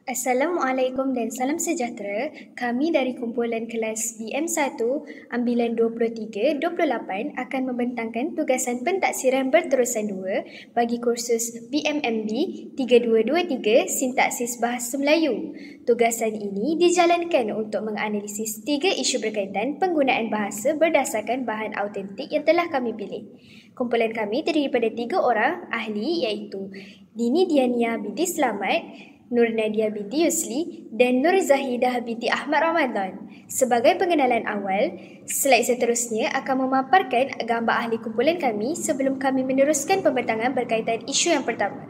Assalamualaikum dan salam sejahtera. Kami dari kumpulan kelas BM1 ambilan 23-28 akan membentangkan tugasan pentaksiran berterusan 2 bagi kursus BMMB 3223 Sintaksis Bahasa Melayu. Tugasan ini dijalankan untuk menganalisis 3 isu berkaitan penggunaan bahasa berdasarkan bahan autentik yang telah kami pilih. Kumpulan kami terdiri daripada 3 orang ahli iaitu Dini Diania binti Slamet, Nur Nadia binti Yusli dan Nur Zahidah binti Ahmad Ramadan. Sebagai pengenalan awal, slide seterusnya akan memaparkan gambar ahli kumpulan kami sebelum kami meneruskan pembentangan berkaitan isu yang pertama.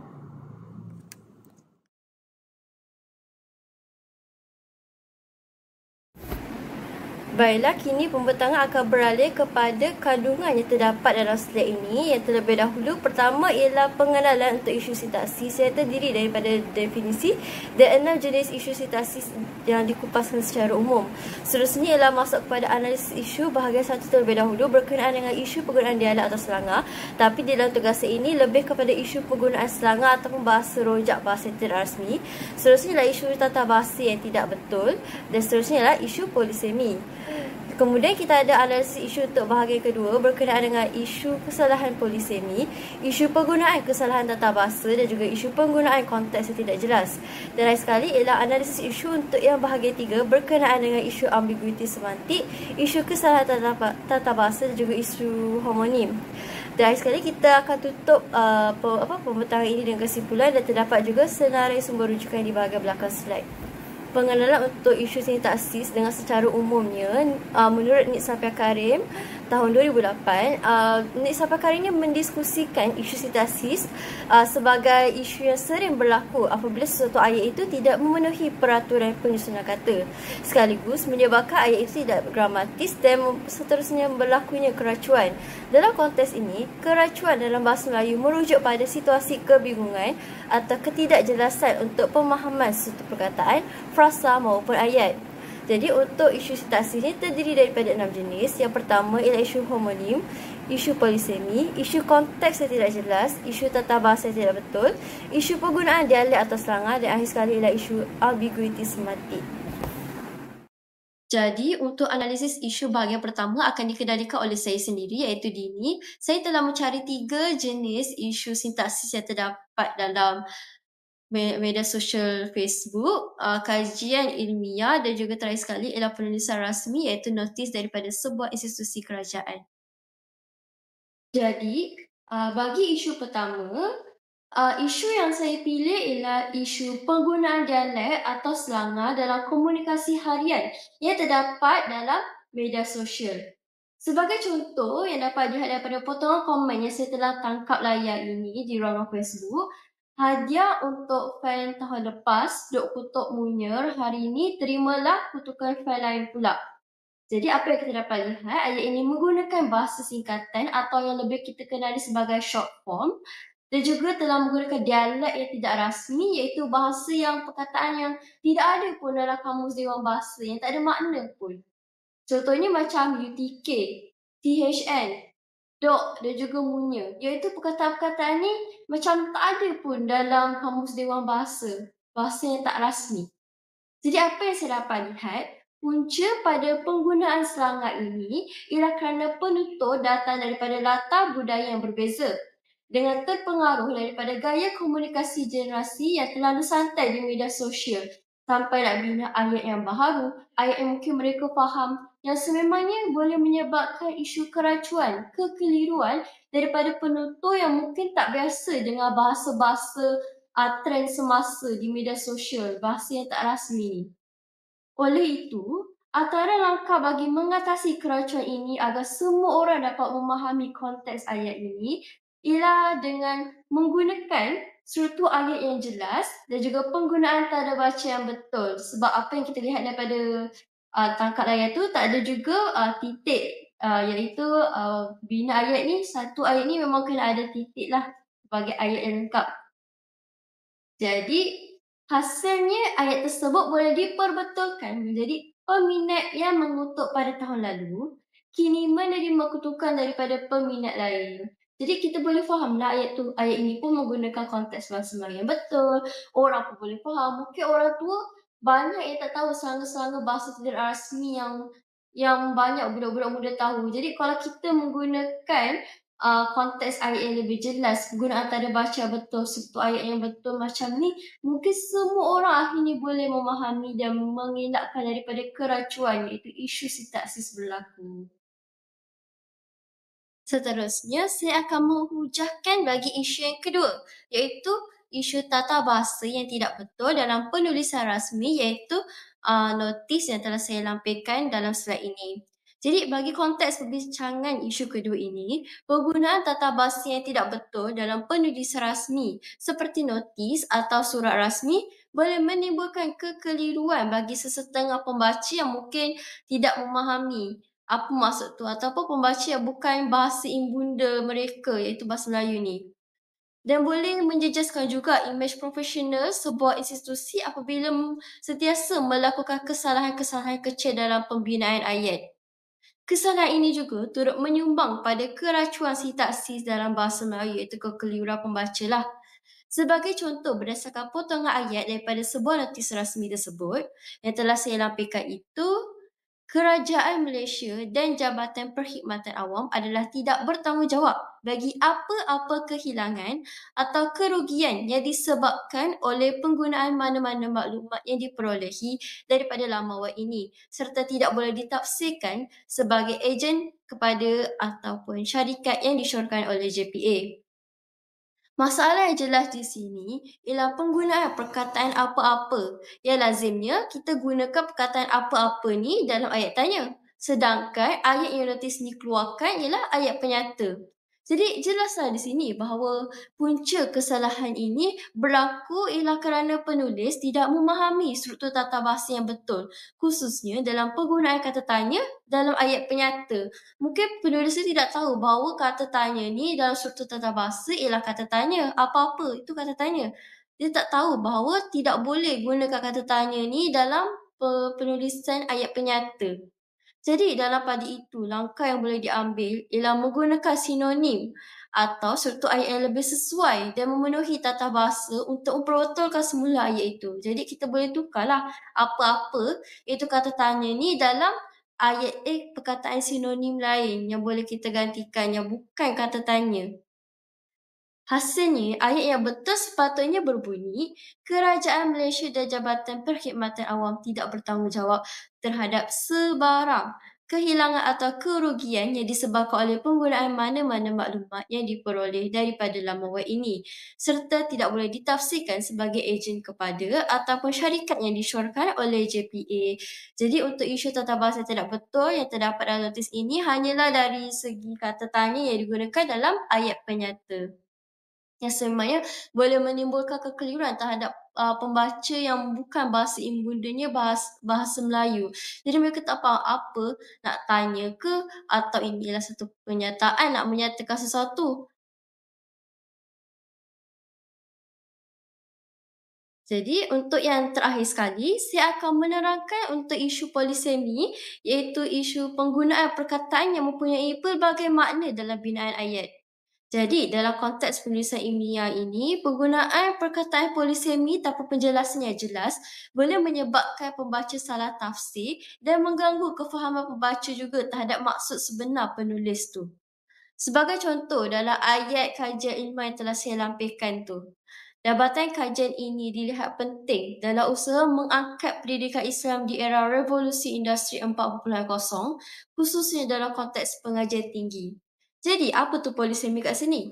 Baiklah, kini pembentangan akan beralih kepada kandungan yang terdapat dalam slide ini. Yang terlebih dahulu, pertama ialah pengenalan untuk isu sintaksis yang terdiri daripada definisi dan 6 jenis isu sintaksis yang dikupaskan secara umum. Seterusnya ialah masuk kepada analisis isu bahagian 1 terlebih dahulu berkenaan dengan isu penggunaan dialek atau selangar. Tapi di dalam tugasan ini lebih kepada isu penggunaan selangar ataupun bahasa rojak bahasa yang tidak rasmi. Seterusnya ialah isu tata bahasa yang tidak betul dan seterusnya ialah isu polisemi. Kemudian kita ada analisis isu untuk bahagian kedua berkenaan dengan isu kesalahan polisemi, isu penggunaan kesalahan tata bahasa dan juga isu penggunaan konteks yang tidak jelas. Dan lain sekali ialah analisis isu untuk yang bahagian 3 berkenaan dengan isu ambiguiti semantik, isu kesalahan tata bahasa dan juga isu homonim. Dan lain sekali kita akan tutup pembentangan ini dengan kesimpulan dan terdapat juga senarai sumber rujukan di bahagian belakang slide. Pengenalan untuk isu sintaksis dengan secara umumnya, menurut Nik Safia Karim tahun 2008, Nik Safia Karim mendiskusikan isu sintaksis sebagai isu yang sering berlaku apabila sesuatu ayat itu tidak memenuhi peraturan penyusunan kata, sekaligus menyebabkan ayat itu tidak gramatis dan seterusnya berlakunya keracuan. Dalam konteks ini, keracuan dalam bahasa Melayu merujuk pada situasi kebingungan atau ketidakjelasan untuk pemahaman suatu perkataan, frasa maupun ayat. Jadi untuk isu sintaksis ini terdiri daripada 6 jenis. Yang pertama ialah isu homonim, isu polisemi, isu konteks yang tidak jelas, isu tata bahasa yang tidak betul, isu penggunaan dialek atau selangar dan akhir sekali ialah isu ambiguiti semantik. Jadi, untuk analisis isu bahagian pertama akan dikendalikan oleh saya sendiri iaitu Dini. Saya telah mencari 3 jenis isu sintaksis yang terdapat dalam media sosial Facebook, kajian ilmiah dan juga terakhir sekali ialah penulisan rasmi iaitu notis daripada sebuah institusi kerajaan. Jadi, bagi isu pertama, isu yang saya pilih ialah isu penggunaan dialek atau selangar dalam komunikasi harian yang terdapat dalam media sosial. Sebagai contoh yang dapat dilihat daripada potongan komen yang saya telah tangkap layar ini di ruangan Facebook, hadiah untuk fan tahun lepas, Dok Kutuk Munir, hari ini terimalah kutukan fan lain pula. Jadi apa yang kita dapat lihat, ayat ini menggunakan bahasa singkatan atau yang lebih kita kenali sebagai short form dan juga telah menggunakan dialek yang tidak rasmi iaitu bahasa yang perkataan yang tidak ada pun dalam kamus Dewan Bahasa, yang tak ada makna pun. Contohnya macam UTK, THN, Dok dan juga Munya, iaitu perkataan-perkataan ni macam tak ada pun dalam kamus Dewan Bahasa, bahasa yang tak rasmi. Jadi apa yang saya dapat lihat, punca pada penggunaan selangar ini ialah kerana penutur datang daripada latar budaya yang berbeza dengan terpengaruh daripada gaya komunikasi generasi yang terlalu santai di media sosial sampai nak bina ayat yang baharu, ayat yang mungkin mereka faham yang sememangnya boleh menyebabkan isu keracuan, kekeliruan daripada penutur yang mungkin tak biasa dengan bahasa-bahasa trend semasa di media sosial, bahasa yang tak rasmi ni. Oleh itu, antara langkah bagi mengatasi keracuan ini agar semua orang dapat memahami konteks ayat ini ialah dengan menggunakan struktur ayat yang jelas dan juga penggunaan tanda baca yang betul. Sebab apa yang kita lihat daripada tangkap layar tu, tak ada juga titik, iaitu bina ayat ni, satu ayat ni memang kena ada titik lah sebagai ayat yang lengkap. Jadi, hasilnya ayat tersebut boleh diperbetulkan menjadi peminat yang mengutuk pada tahun lalu kini menerima kutukan daripada peminat lain. Jadi kita boleh fahamlah ayat ini pun menggunakan konteks bahasa Melayu yang betul, orang pun boleh faham. Mungkin orang tua banyak yang tak tahu selanga-selanga bahasa tidak rasmi yang banyak budak-budak muda tahu. Jadi kalau kita menggunakan konteks ayat yang lebih jelas, guna antara baca betul, serta ayat yang betul macam ni, mungkin semua orang akhirnya boleh memahami dan mengelakkan daripada keracuan iaitu isu sintaksis berlaku. Seterusnya, saya akan menghujahkan bagi isu yang kedua, iaitu isu tata bahasa yang tidak betul dalam penulisan rasmi, iaitu notis yang telah saya lampirkan dalam slide ini. Jadi, bagi konteks perbincangan isu kedua ini, penggunaan tata bahasa yang tidak betul dalam penulisan rasmi seperti notis atau surat rasmi boleh menimbulkan kekeliruan bagi sesetengah pembaca yang mungkin tidak memahami apa maksud tu ataupun pembaca yang bukan bahasa ibunda mereka iaitu bahasa Melayu ni. Dan boleh menjejaskan juga imej profesional sebuah institusi apabila sentiasa melakukan kesalahan-kesalahan kecil dalam pembinaan ayat. Kesalahan ini juga turut menyumbang pada keracuan sintaksis dalam bahasa Melayu iaitu kekeliruan pembaca lah. Sebagai contoh, berdasarkan potongan ayat daripada sebuah notis rasmi tersebut yang telah saya lampirkan itu, Kerajaan Malaysia dan Jabatan Perkhidmatan Awam adalah tidak bertanggungjawab bagi apa-apa kehilangan atau kerugian yang disebabkan oleh penggunaan mana-mana maklumat yang diperolehi daripada laman web ini serta tidak boleh ditafsirkan sebagai ejen kepada ataupun syarikat yang disyorkan oleh JPA. Masalah yang jelas di sini ialah penggunaan perkataan apa-apa. Yang lazimnya kita gunakan perkataan apa-apa ni dalam ayat tanya. Sedangkan ayat yang notis ni keluarkan ialah ayat penyata. Jadi jelaslah di sini bahawa punca kesalahan ini berlaku ialah kerana penulis tidak memahami struktur tata bahasa yang betul. Khususnya dalam penggunaan kata tanya dalam ayat penyata. Mungkin penulis ni tidak tahu bahawa kata tanya ni dalam struktur tata bahasa ialah kata tanya. Apa-apa itu kata tanya. Dia tak tahu bahawa tidak boleh gunakan kata tanya ni dalam penulisan ayat penyata. Jadi dalam pada itu, langkah yang boleh diambil ialah menggunakan sinonim atau struktur ayat yang lebih sesuai dan memenuhi tata bahasa untuk memperbetulkan semula ayat itu. Jadi kita boleh tukarlah apa-apa itu kata tanya ni dalam ayat perkataan sinonim lain yang boleh kita gantikan yang bukan kata tanya. Hasilnya, ayat yang betul sepatutnya berbunyi, Kerajaan Malaysia dan Jabatan Perkhidmatan Awam tidak bertanggungjawab terhadap sebarang kehilangan atau kerugian yang disebabkan oleh penggunaan mana-mana maklumat yang diperoleh daripada laman web ini serta tidak boleh ditafsirkan sebagai ejen kepada ataupun syarikat yang disyorkan oleh JPA. Jadi untuk isu tata bahasa tidak betul yang terdapat dalam notis ini hanyalah dari segi kata tanya yang digunakan dalam ayat penyata yang sebenarnya boleh menimbulkan kekeliruan terhadap pembaca yang bukan bahasa ibundanya bahasa Melayu. Jadi mereka tak faham apa nak tanya ke atau inilah satu pernyataan nak menyatakan sesuatu. Jadi untuk yang terakhir sekali, saya akan menerangkan untuk isu polisemi iaitu isu penggunaan perkataan yang mempunyai pelbagai makna dalam binaan ayat. Jadi, dalam konteks penulisan ilmiah ini, penggunaan perkataan polisemi tanpa penjelasan yang jelas boleh menyebabkan pembaca salah tafsir dan mengganggu kefahaman pembaca juga terhadap maksud sebenar penulis tu. Sebagai contoh, dalam ayat kajian ilmiah yang telah saya lampirkan tu, Jabatan kajian ini dilihat penting dalam usaha mengangkat pendidikan Islam di era revolusi industri 4.0, khususnya dalam konteks pengajian tinggi. Jadi, apa tu polisemi kat sini?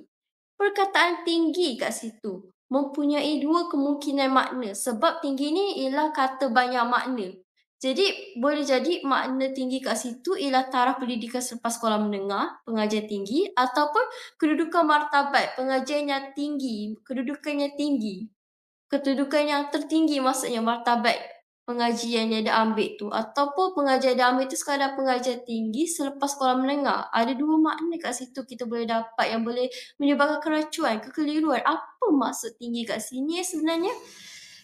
Perkataan tinggi kat situ mempunyai dua kemungkinan makna sebab tinggi ni ialah kata banyak makna. Jadi, boleh jadi makna tinggi kat situ ialah taraf pendidikan selepas sekolah menengah, pengajian tinggi ataupun kedudukan martabat, pengajian yang tinggi, kedudukan yang tinggi. Kedudukan yang tertinggi maksudnya martabat pengajian yang dia ambil tu ataupun pengajian dia ambil tu sekadar pengajian tinggi selepas sekolah menengah. Ada dua makna kat situ kita boleh dapat yang boleh menyebabkan keracuan, kekeliruan. Apa maksud tinggi kat sini sebenarnya?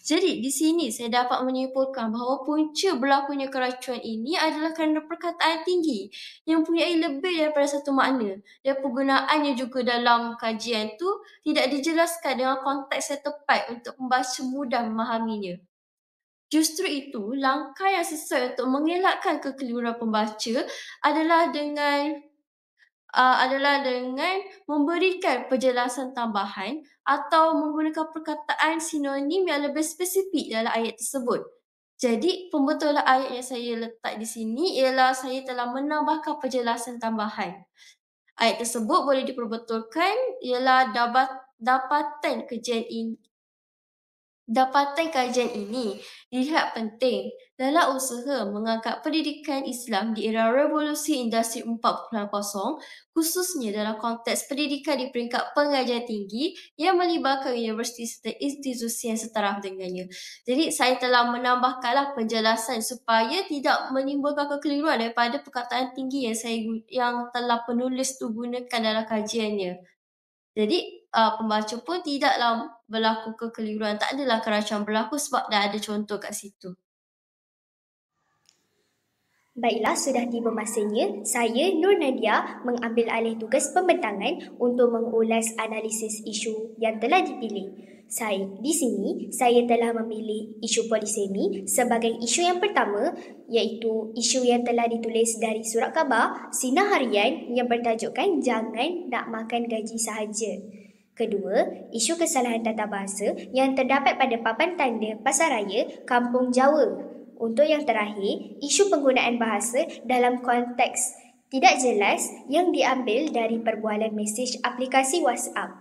Jadi di sini saya dapat menyimpulkan bahawa punca berlakunya keracuan ini adalah kerana perkataan tinggi yang mempunyai lebih daripada satu makna dan penggunaannya juga dalam kajian tu tidak dijelaskan dengan konteks yang tepat untuk pembaca mudah memahaminya. Justru itu, langkah yang sesuai untuk mengelakkan kekeliruan pembaca adalah dengan memberikan penjelasan tambahan atau menggunakan perkataan sinonim yang lebih spesifik dalam ayat tersebut. Jadi, pembetulan ayat yang saya letak di sini ialah saya telah menambahkan penjelasan tambahan. Ayat tersebut boleh diperbetulkan ialah Dapatan kajian ini dilihat penting dalam usaha mengangkat pendidikan Islam di era Revolusi Industri 4.0, khususnya dalam konteks pendidikan di peringkat pengajian tinggi yang melibatkan universiti serta institusi yang setaraf dengannya. Jadi saya telah menambahkanlah penjelasan supaya tidak menimbulkan kekeliruan daripada perkataan tinggi yang telah penulis tu gunakan dalam kajiannya. Jadi pembaca pun tidaklah berlaku kekeliruan, tak adalah keracuan berlaku sebab dah ada contoh kat situ. Baiklah, sudah tiba masanya saya, Nur Nadia, mengambil alih tugas pembentangan untuk mengulas analisis isu yang telah dipilih. Di sini, saya telah memilih isu polisemi sebagai isu yang pertama, iaitu isu yang telah ditulis dari surat khabar Sinar Harian yang bertajukkan Jangan Nak Makan Gaji Sahaja. Kedua, isu kesalahan tata bahasa yang terdapat pada papan tanda Pasaraya, Kampung Jawa. Untuk yang terakhir, isu penggunaan bahasa dalam konteks tidak jelas yang diambil dari perbualan mesej aplikasi WhatsApp.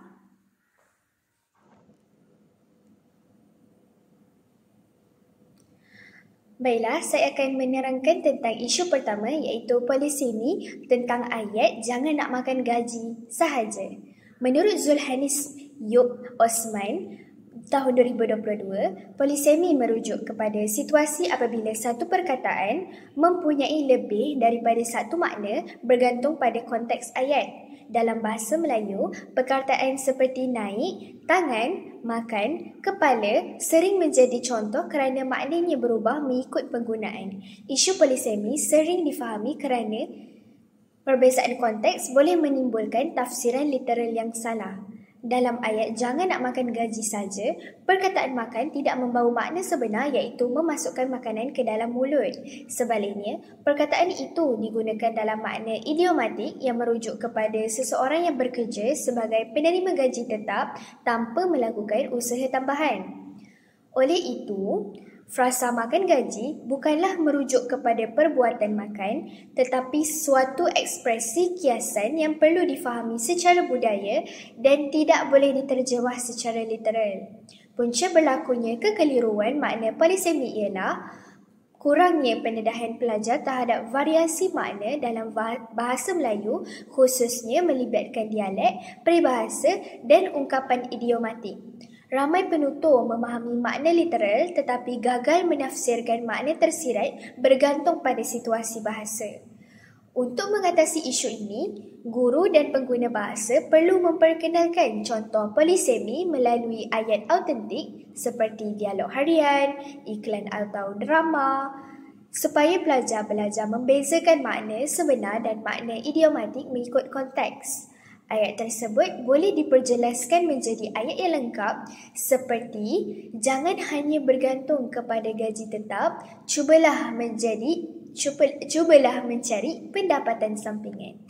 Baiklah, saya akan menerangkan tentang isu pertama iaitu polisemi tentang ayat Jangan Nak Makan Gaji Sahaja. Menurut Zulhanis Yop Osman, tahun 2022, polisemi merujuk kepada situasi apabila satu perkataan mempunyai lebih daripada satu makna bergantung pada konteks ayat. Dalam bahasa Melayu, perkataan seperti naik, tangan, makan, kepala sering menjadi contoh kerana maknanya berubah mengikut penggunaan. Isu polisemi sering difahami kerana perbezaan konteks boleh menimbulkan tafsiran literal yang salah. Dalam ayat Jangan Nak Makan Gaji Saja, perkataan makan tidak membawa makna sebenar iaitu memasukkan makanan ke dalam mulut. Sebaliknya, perkataan itu digunakan dalam makna idiomatik yang merujuk kepada seseorang yang bekerja sebagai penerima gaji tetap tanpa melakukan usaha tambahan. Oleh itu, frasa makan gaji bukanlah merujuk kepada perbuatan makan, tetapi suatu ekspresi kiasan yang perlu difahami secara budaya dan tidak boleh diterjemah secara literal. Punca berlakunya kekeliruan makna polisemi ialah kurangnya pendedahan pelajar terhadap variasi makna dalam bahasa Melayu, khususnya melibatkan dialek, peribahasa dan ungkapan idiomatik. Ramai penutur memahami makna literal tetapi gagal menafsirkan makna tersirat bergantung pada situasi bahasa. Untuk mengatasi isu ini, guru dan pengguna bahasa perlu memperkenalkan contoh polisemi melalui ayat autentik seperti dialog harian, iklan atau drama, supaya pelajar belajar membezakan makna sebenar dan makna idiomatik mengikut konteks. Ayat tersebut boleh diperjelaskan menjadi ayat yang lengkap seperti jangan hanya bergantung kepada gaji tetap, cubalah mencari pendapatan sampingan.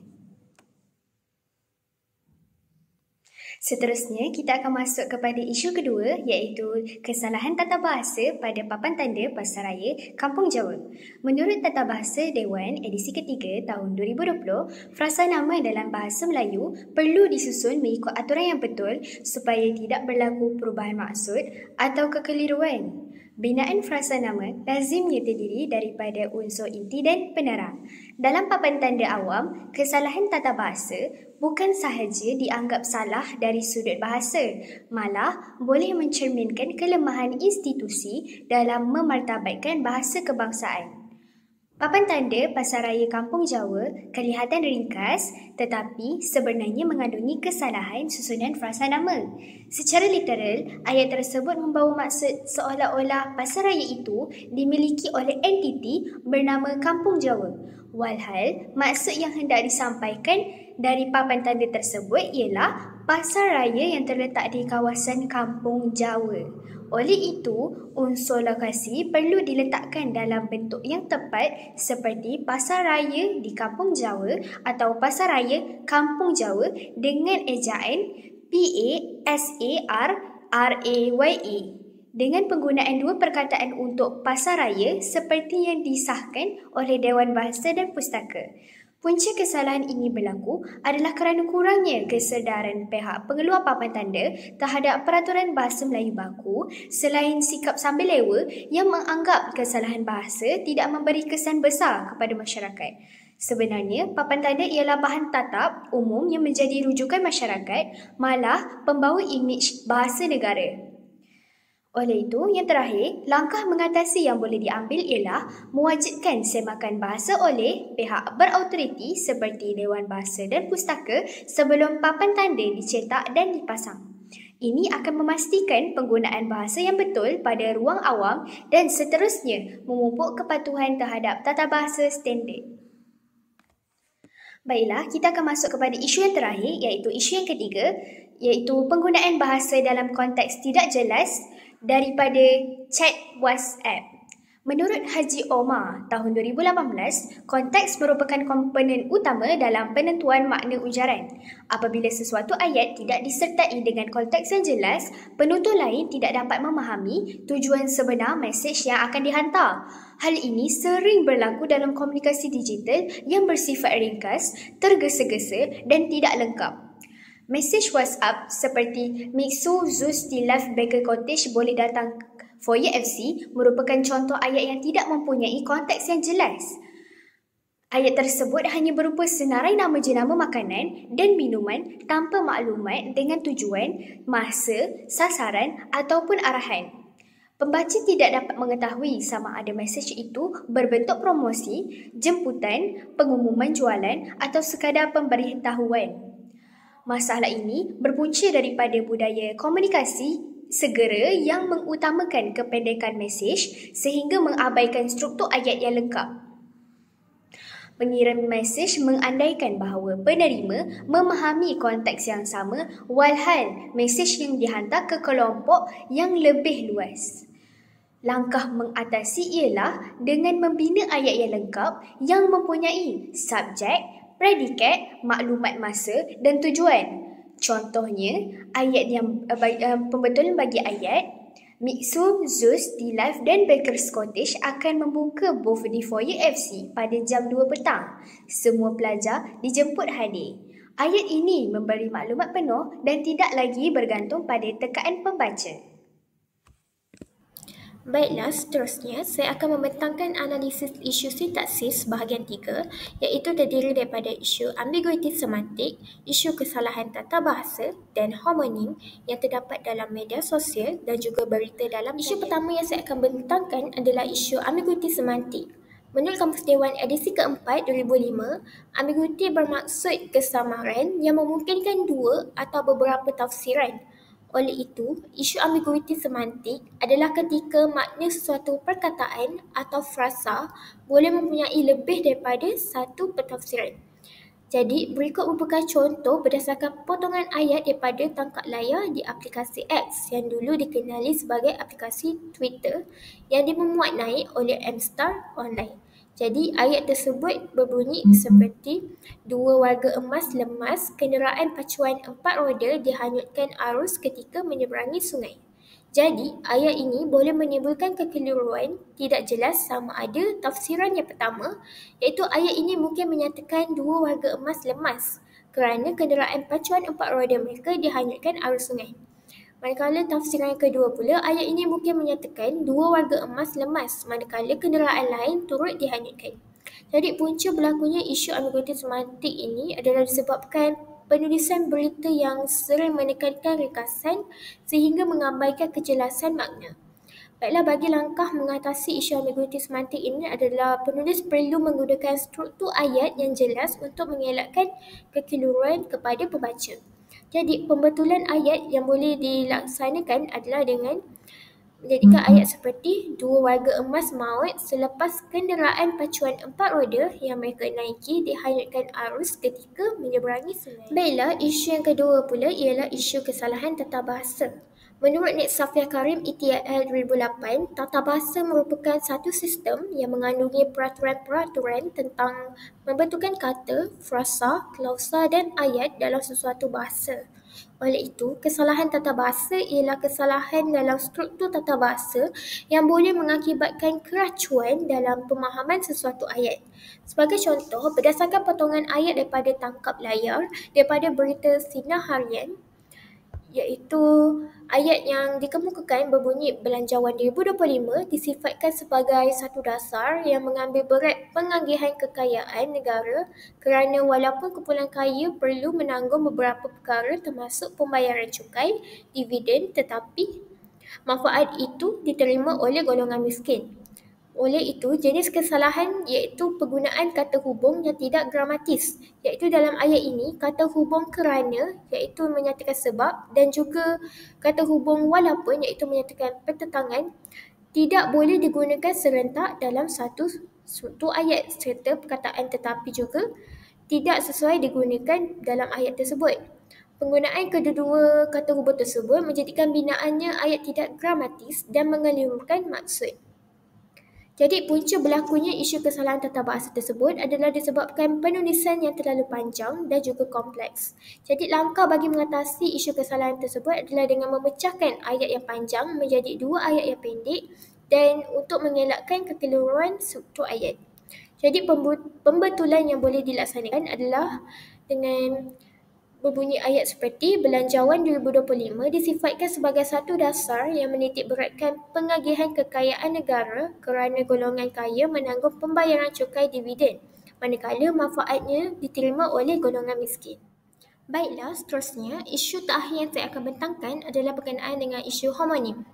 Seterusnya, kita akan masuk kepada isu kedua iaitu kesalahan tata bahasa pada papan tanda Pasaraya, Kampung Jawa. Menurut Tata Bahasa Dewan edisi ketiga tahun 2020, frasa nama dalam bahasa Melayu perlu disusun mengikut aturan yang betul supaya tidak berlaku perubahan maksud atau kekeliruan. Binaan frasa nama lazimnya terdiri daripada unsur inti dan penerang. Dalam papan tanda awam, kesalahan tata bahasa bukan sahaja dianggap salah dari sudut bahasa, malah boleh mencerminkan kelemahan institusi dalam memartabatkan bahasa kebangsaan. Papan tanda Pasaraya Kampung Jawa kelihatan ringkas tetapi sebenarnya mengandungi kesalahan susunan frasa nama. Secara literal, ayat tersebut membawa maksud seolah-olah pasaraya itu dimiliki oleh entiti bernama Kampung Jawa. Walhal, maksud yang hendak disampaikan dari papan tanda tersebut ialah pasaraya yang terletak di kawasan Kampung Jawa. Oleh itu, unsur lokasi perlu diletakkan dalam bentuk yang tepat seperti Pasaraya di Kampung Jawa atau Pasaraya Kampung Jawa dengan ejaan PASARRAYA dengan penggunaan dua perkataan untuk pasaraya seperti yang disahkan oleh Dewan Bahasa dan Pustaka. Punca kesalahan ini berlaku adalah kerana kurangnya kesedaran pihak pengeluar papan tanda terhadap peraturan bahasa Melayu baku selain sikap sambil lewa yang menganggap kesalahan bahasa tidak memberi kesan besar kepada masyarakat. Sebenarnya, papan tanda ialah bahan tatap umum yang menjadi rujukan masyarakat, malah pembawa imej bahasa negara. Oleh itu, yang terakhir, langkah mengatasi yang boleh diambil ialah mewajibkan semakan bahasa oleh pihak berautoriti seperti Dewan Bahasa dan Pustaka sebelum papan tanda dicetak dan dipasang. Ini akan memastikan penggunaan bahasa yang betul pada ruang awam dan seterusnya memupuk kepatuhan terhadap tata bahasa standard. Baiklah, kita akan masuk kepada isu yang terakhir iaitu isu yang ketiga iaitu penggunaan bahasa dalam konteks tidak jelas daripada chat WhatsApp. Menurut Haji Omar, tahun 2018, konteks merupakan komponen utama dalam penentuan makna ujaran. Apabila sesuatu ayat tidak disertai dengan konteks yang jelas, penutur lain tidak dapat memahami tujuan sebenar mesej yang akan dihantar. Hal ini sering berlaku dalam komunikasi digital yang bersifat ringkas, tergesa-gesa dan tidak lengkap. Mesej WhatsApp seperti Mixu Zeus di Live Baker Cottage boleh datang for UFC merupakan contoh ayat yang tidak mempunyai konteks yang jelas. Ayat tersebut hanya berupa senarai nama jenama makanan dan minuman tanpa maklumat dengan tujuan, masa, sasaran ataupun arahan. Pembaca tidak dapat mengetahui sama ada mesej itu berbentuk promosi, jemputan, pengumuman jualan atau sekadar pemberitahuan. Masalah ini berpunca daripada budaya komunikasi segera yang mengutamakan kependekan mesej sehingga mengabaikan struktur ayat yang lengkap. Pengirim mesej mengandaikan bahawa penerima memahami konteks yang sama walhal mesej yang dihantar ke kelompok yang lebih luas. Langkah mengatasi ialah dengan membina ayat yang lengkap yang mempunyai subjek, predikat, maklumat masa dan tujuan. Contohnya, ayat yang pembetulan bagi ayat Mixu, Zeus, D-Live dan Baker's Cottage akan membuka booth di foyer FC pada jam 2 petang. Semua pelajar dijemput hadir. Ayat ini memberi maklumat penuh dan tidak lagi bergantung pada tekaan pembaca. Baiklah, seterusnya saya akan membentangkan analisis isu sintaksis bahagian 3 iaitu terdiri daripada isu ambiguiti semantik, isu kesalahan tata bahasa dan homonim yang terdapat dalam media sosial dan juga berita dalam isu pertama yang saya akan bentangkan adalah isu ambiguiti semantik. Menurut Kamus Dewan edisi keempat 2005, ambiguiti bermaksud kesamaran yang memungkinkan dua atau beberapa tafsiran. Oleh itu, isu ambiguiti semantik adalah ketika makna sesuatu perkataan atau frasa boleh mempunyai lebih daripada satu pentafsiran. Jadi, berikut merupakan contoh berdasarkan potongan ayat daripada tangkap layar di aplikasi X yang dulu dikenali sebagai aplikasi Twitter yang dimemuat naik oleh Mstar Online. Jadi, ayat tersebut berbunyi seperti dua warga emas lemas, kenderaan pacuan 4 roda dihanyutkan arus ketika menyeberangi sungai. Jadi, ayat ini boleh menimbulkan kekeliruan tidak jelas sama ada tafsiran yang pertama iaitu ayat ini mungkin menyatakan dua warga emas lemas kerana kenderaan pacuan 4 roda mereka dihanyutkan arus sungai. Manakala tafsiran yang kedua pula, ayat ini mungkin menyatakan dua warga emas lemas manakala kenderaan lain turut dihanyutkan. Jadi punca berlakunya isu ambiguiti semantik ini adalah disebabkan penulisan berita yang sering menekankan ringkasan sehingga mengabaikan kejelasan makna. Baiklah, bagi langkah mengatasi isu ambiguiti semantik ini adalah penulis perlu menggunakan struktur ayat yang jelas untuk mengelakkan kekeliruan kepada pembaca. Jadi, pembetulan ayat yang boleh dilaksanakan adalah dengan menjadikan ayat seperti dua warga emas maut selepas kenderaan pacuan 4 roda yang mereka naiki dihanyutkan arus ketika menyeberangi sungai. Baiklah, isu yang kedua pula ialah isu kesalahan tata bahasa. Menurut Nik Safia Karim ETL 2008, tata bahasa merupakan satu sistem yang mengandungi peraturan-peraturan tentang membentukkan kata, frasa, klausa dan ayat dalam sesuatu bahasa. Oleh itu, kesalahan tata bahasa ialah kesalahan dalam struktur tata bahasa yang boleh mengakibatkan keracuan dalam pemahaman sesuatu ayat. Sebagai contoh, berdasarkan potongan ayat daripada tangkap layar daripada berita Sinar Harian, iaitu ayat yang dikemukakan berbunyi Belanjawan 2025 disifatkan sebagai satu dasar yang mengambil berat pengagihan kekayaan negara kerana walaupun kumpulan kaya perlu menanggung beberapa perkara termasuk pembayaran cukai, dividen, tetapi manfaat itu diterima oleh golongan miskin. Oleh itu, jenis kesalahan iaitu penggunaan kata hubung yang tidak gramatis, iaitu dalam ayat ini kata hubung kerana iaitu menyatakan sebab dan juga kata hubung walaupun iaitu menyatakan pertentangan tidak boleh digunakan serentak dalam satu ayat serta perkataan tetapi juga tidak sesuai digunakan dalam ayat tersebut. Penggunaan kedua-dua kata hubung tersebut menjadikan binaannya ayat tidak gramatis dan mengelirukan maksud. Jadi punca berlakunya isu kesalahan tata bahasa tersebut adalah disebabkan penulisan yang terlalu panjang dan juga kompleks. Jadi langkah bagi mengatasi isu kesalahan tersebut adalah dengan memecahkan ayat yang panjang menjadi dua ayat yang pendek dan untuk mengelakkan kekeliruan struktur ayat. Jadi pembetulan yang boleh dilaksanakan adalah dengan berbunyi ayat seperti Belanjawan 2025 disifatkan sebagai satu dasar yang menitik beratkan pengagihan kekayaan negara kerana golongan kaya menanggung pembayaran cukai dividen, manakala manfaatnya diterima oleh golongan miskin. Baiklah, seterusnya, isu terakhir yang saya akan bentangkan adalah berkenaan dengan isu homonim.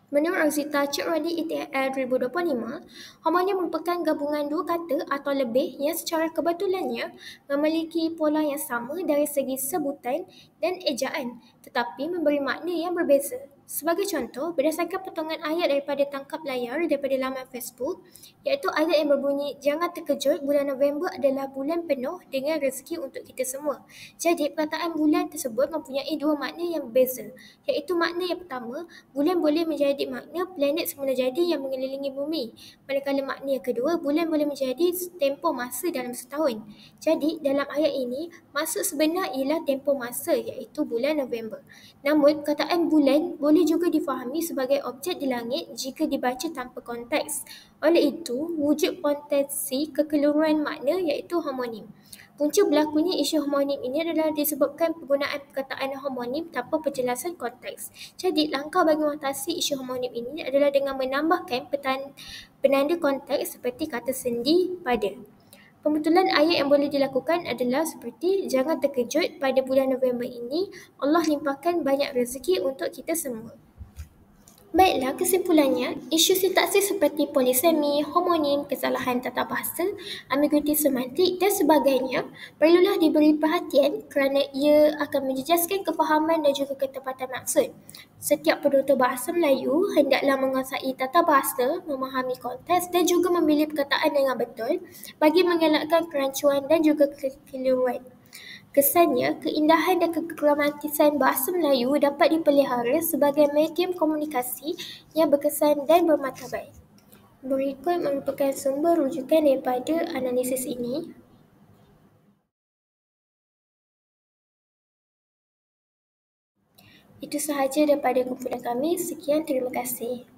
Menurut Rosita Cik-Rodi ETL 2025, homonim merupakan gabungan dua kata atau lebih yang secara kebetulannya memiliki pola yang sama dari segi sebutan dan ejaan tetapi memberi makna yang berbeza. Sebagai contoh, berdasarkan potongan ayat daripada tangkap layar daripada laman Facebook, iaitu ayat yang berbunyi Jangan terkejut, bulan November adalah bulan penuh dengan rezeki untuk kita semua. Jadi, perkataan bulan tersebut mempunyai dua makna yang berbeza, iaitu makna yang pertama, bulan boleh menjadi makna planet semula jadi yang mengelilingi bumi. Manakala makna yang kedua, bulan boleh menjadi tempoh masa dalam setahun. Jadi, dalam ayat ini, maksud sebenar ialah tempoh masa iaitu bulan November. Namun, perkataan bulan boleh juga difahami sebagai objek di langit jika dibaca tanpa konteks. Oleh itu, wujud potensi kekeliruan makna iaitu homonim. Punca berlakunya isu homonim ini adalah disebabkan penggunaan perkataan homonim tanpa penjelasan konteks. Jadi, langkah bagi mengatasi isu homonim ini adalah dengan menambahkan penanda konteks seperti kata sendi pada. Pembetulan ayat yang boleh dilakukan adalah seperti jangan terkejut, pada bulan November ini Allah limpahkan banyak rezeki untuk kita semua. Baiklah, kesimpulannya, isu sintaksis seperti polisemi, homonim, kesalahan tata bahasa, ambiguiti semantik dan sebagainya perlulah diberi perhatian kerana ia akan menjejaskan kefahaman dan juga ketepatan maksud. Setiap penutur bahasa Melayu hendaklah menguasai tata bahasa, memahami konteks dan juga memilih perkataan dengan betul bagi mengelakkan kerancuan dan juga kekeliruan. Kesannya, keindahan dan kegramatisan bahasa Melayu dapat dipelihara sebagai medium komunikasi yang berkesan dan bermartabat. Berikut merupakan sumber rujukan daripada analisis ini. Itu sahaja daripada kumpulan kami. Sekian, terima kasih.